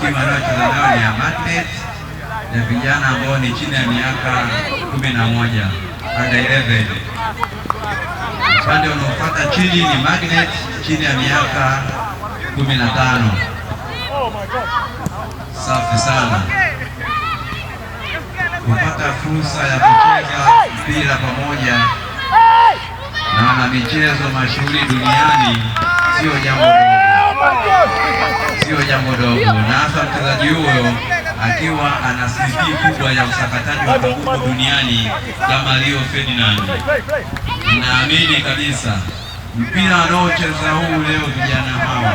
timu anayocheza nayo ni ya Magnet ya vijana ambao ni chini ya miaka 11, under 11. Upande unaofuata chini ni Magnet chini ya miaka 15. Safi sana kupata fursa ya kucheza mpira pamoja na wana michezo mashuhuri duniani sio jambo dogo, na hasa mchezaji huyo akiwa ana CV kubwa ya usakataji wa kabumbu duniani kama Rio Ferdinand. Ninaamini kabisa mpira anaocheza huu leo vijana hawa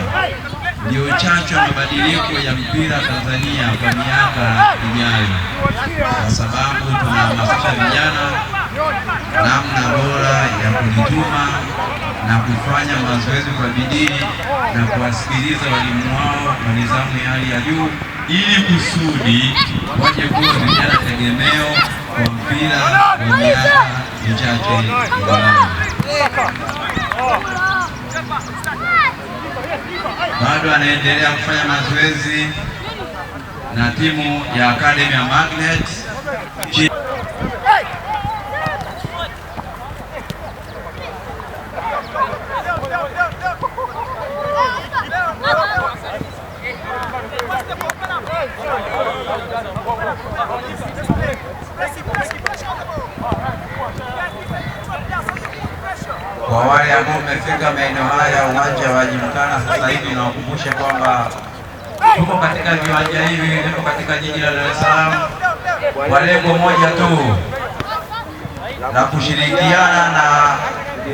ndio chachu ya mabadiliko ya mpira Tanzania kwa miaka ijayo, kwa sababu tunahamasisha vijana namna bora ya kujituma na kufanya mazoezi kwa bidii na kuwasikiliza walimu wao wa nidhamu ya hali ya juu, ili kusudi waje kuwa vijana tegemeo kwa mpira wa miaka michache ijayo. Bado anaendelea kufanya mazoezi na timu ya Academy ya Magnet. Kwa wale ambao umefika maeneo haya uwanja wa Gymkhana sasa hivi, nawakumbushe kwamba tuko katika viwanja hivi, tuko katika jiji la Dar es Salaam kwa lengo moja tu la kushirikiana na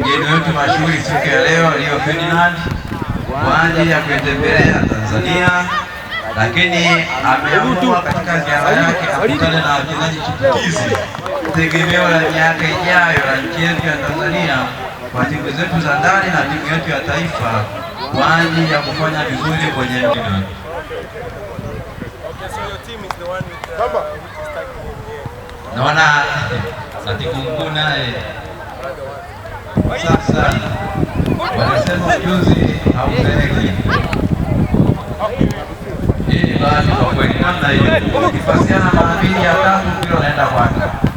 mgeni wetu mashuhuri siku ya leo Rio Ferdinand kwa ajili ya kuitembelea Tanzania, lakini ameamua katika ziara yake akutane na wachezaji chipukizi tegemeo la miaka ijayo la nchi yetu ya Tanzania kwa timu zetu za ndani na timu yetu ya taifa kwa ajili ya kufanya vizuri kwenye mpira. Naona katibu mkuu naye sasa wanasema ujuzi haupeleki. Basi kwa kweli namna hiyo ukipasiana mara 2 au 3 kilo naenda kwake.